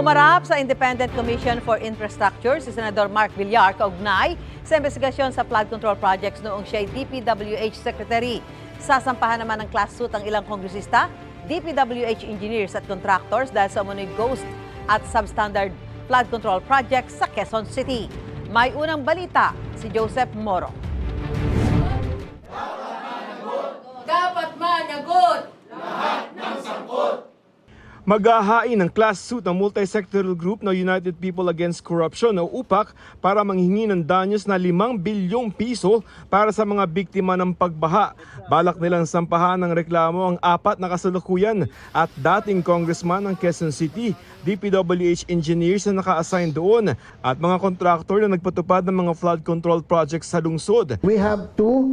Humarap sa Independent Commission for Infrastructure si Senador Mark Villar kaugnay sa investigasyon sa flood control projects noong siya ay DPWH Secretary. Sasampahan naman ng class suit ang ilang kongresista, DPWH engineers at contractors dahil sa umunoy ghost at substandard flood control projects sa Quezon City. May unang balita si Joseph Moro. Dapat managot! Maghahain ng class suit ng multi-sectoral group na United People Against Corruption o UPAC para manghingi ng danyos na 5 bilyong piso para sa mga biktima ng pagbaha. Balak nilang sampahan ng reklamo ang 4 na kasalukuyan at dating congressman ng Quezon City, DPWH engineers na naka-assign doon at mga kontraktor na nagpatupad ng mga flood control projects sa lungsod. We have to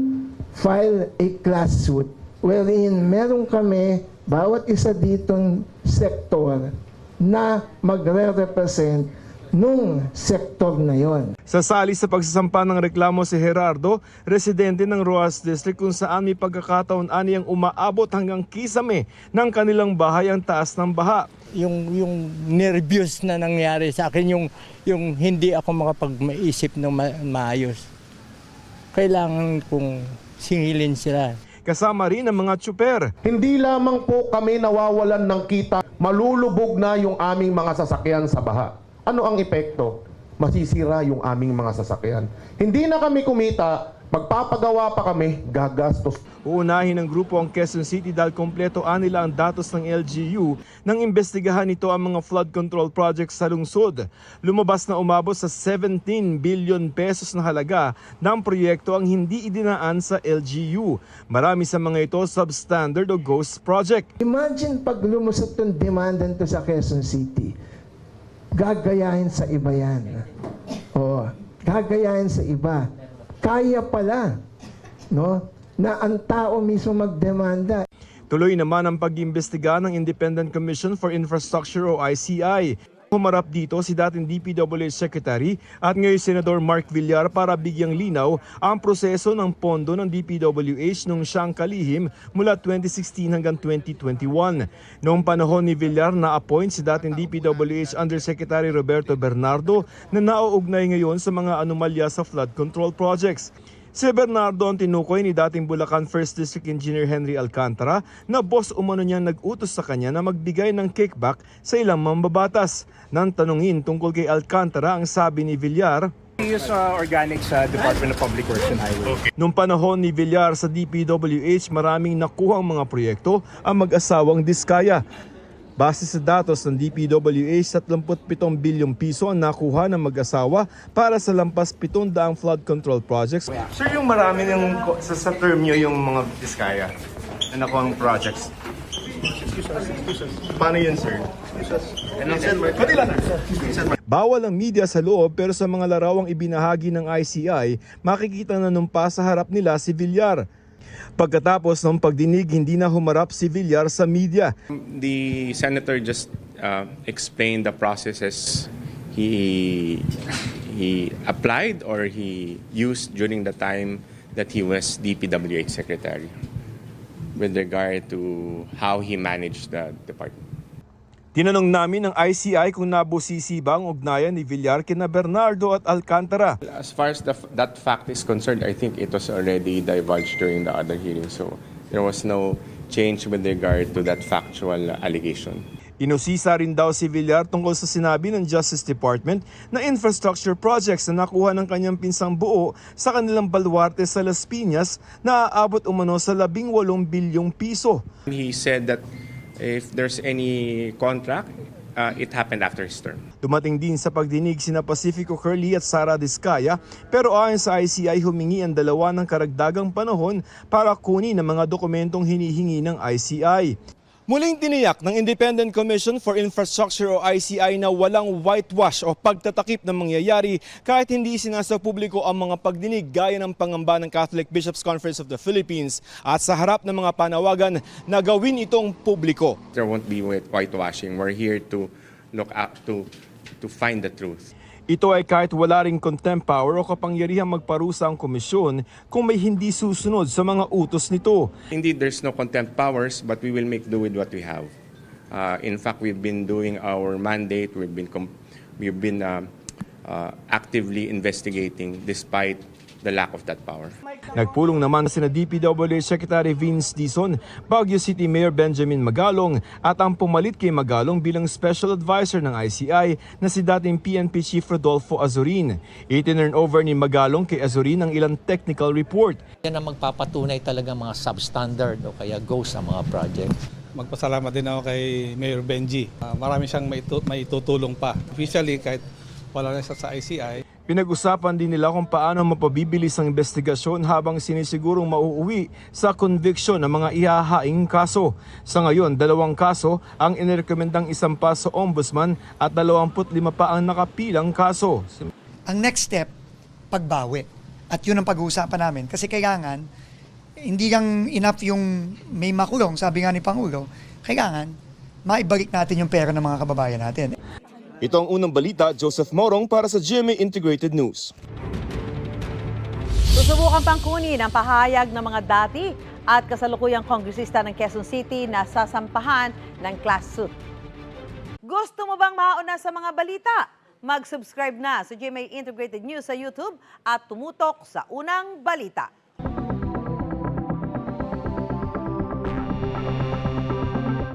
file a class suit wherein meron kami bawat isa ditong sektor na magre-represent nung sektor na yon. Sasali sa pagsasampa ng reklamo si Gerardo, residente ng Roas District kung saan may pagkakataon aniyang umaabot hanggang kisame ng kanilang bahay ang taas ng baha. Yung nervyos na nangyari sa akin, yung hindi ako makapag-maisip ng maayos. Kailangan kong singilin sila. Kasama rin ang mga tsuper. Hindi lamang po kami nawawalan ng kita, malulubog na yung aming mga sasakyan sa baha. Ano ang epekto? Masisira yung aming mga sasakyan. Hindi na kami kumita, magpapagawa pa kami, gagastos. Uunahin ng grupo ang Quezon City dahil kompleto nila ang datos ng LGU nang imbestigahan nito ang mga flood control projects sa lungsod. Lumabas na umabot sa 17 billion pesos na halaga ng proyekto ang hindi idinaan sa LGU. Marami sa mga ito substandard o ghost project. Imagine pag lumusot yung demand nito sa Quezon City, gagayahin sa iba yan. O, gagayahin sa iba. Kaya pala, no, na ang tao mismo magdemanda. Tuloy naman ang pag-imbestiga ng Independent Commission for Infrastructure o ICI. Humarap dito si dating DPWH Secretary at ngayon Senador Mark Villar para bigyang linaw ang proseso ng pondo ng DPWH nung siyang kalihim mula 2016 hanggang 2021. Noong panahon ni Villar na-appoint si dating DPWH Undersecretary Roberto Bernardo na nauugnay ngayon sa mga anomalya sa flood control projects. Si Bernardo ang tinukoy ni dating Bulacan 1st District Engineer Henry Alcantara na boss umano niyang nag-utos sa kanya na magbigay ng kickback sa ilang mambabatas. Nang tanungin tungkol kay Alcantara, ang sabi ni Villar, We use organics sa Department of Public Works and Highways. Nung panahon ni Villar sa DPWH, maraming nakuhang mga proyekto ang mag-asawang Diskaya. Base sa datos ng DPWH, 37 bilyong piso ang nakuha ng mag-asawa para sa lampas 700 flood control projects. Sir, yung marami ng sa term nyo yung mga Diskaya na nakuhang projects. Paano yun, sir? Bawal ang media sa loob pero sa mga larawang ibinahagi ng ICI, makikita na numpa sa harap nila si Villar. Pagkatapos ng pagdinig, hindi na humarap si Villar sa media. The senator just explained the processes he applied or he used during the time that he was DPWH Secretary with regard to how he managed the department. Tinanong namin ng ICI kung nabusisi ba ang ugnayan ni Villar kina Bernardo at Alcantara. As far as that fact is concerned, I think it was already divulged during the other hearing. So there was no change with regard to that factual allegation. Inusisa rin daw si Villar tungkol sa sinabi ng Justice Department na infrastructure projects na nakuha ng kanyang pinsang buo sa kanilang baluarte sa Las Piñas na aabot umano sa 18 bilyong piso. He said that if there's any contract, it happened after his term. Dumating din sa pagdinig sina Pacifico Curly at Sara Diskaya pero ayon sa ICI humingi ang dalawa ng karagdagang panahon para kunin ang mga dokumentong hinihingi ng ICI. Muling tiniyak ng Independent Commission for Infrastructure o ICI na walang whitewash o pagtatakip na mangyayari kahit hindi sinasa publiko ang mga pagdinig gaya ng pangamba ng Catholic Bishops' Conference of the Philippines at sa harap ng mga panawagan na gawin itong publiko. There won't be whitewashing. We're here to look up to find the truth. Ito ay kahit wala ring contempt power o kapangyarihang magparusa ang komisyon kung may hindi susunod sa mga utos nito. Indeed, there's no contempt powers, but we will make do with what we have. In fact, we've been doing our mandate. We've been actively investigating despite the lack of that power. Nagpulong naman sina DPWH Secretary Vince Dizon, Baguio City Mayor Benjamin Magalong at ang pumalit kay Magalong bilang Special Advisor ng ICI na si dating PNP Chief Rodolfo Azurin. Itinurn over ni Magalong kay Azurin ang ilang technical report. Yan ang magpapatunay talaga mga substandard o kaya ghost sa mga project. Magpasalamat din ako kay Mayor Benji. Marami siyang maitutulong pa. Officially, kahit wala na siya sa ICI. Pinag-usapan din nila kung paano mapabibilis ang investigasyon habang sinisigurong mauuwi sa conviction ng mga ihahaing kaso. Sa ngayon, 2 kaso ang inirekomendang isampa sa Ombudsman at 25 pa ang nakapilang kaso. Ang next step, pagbawi. At yun ang pag-uusapan namin. Kasi kailangan, hindi lang enough yung may makulong, sabi nga ni Pangulo, kailangan maibalik natin yung pera ng mga kababayan natin. Ito ang unang balita, Joseph Morong para sa GMA Integrated News. Susubukan pang kunin ang pahayag ng mga dati at kasalukuyang kongresista ng Quezon City na sasampahan ng class suit. Gusto mo bang mauna sa mga balita? Mag-subscribe na sa GMA Integrated News sa YouTube at tumutok sa unang balita.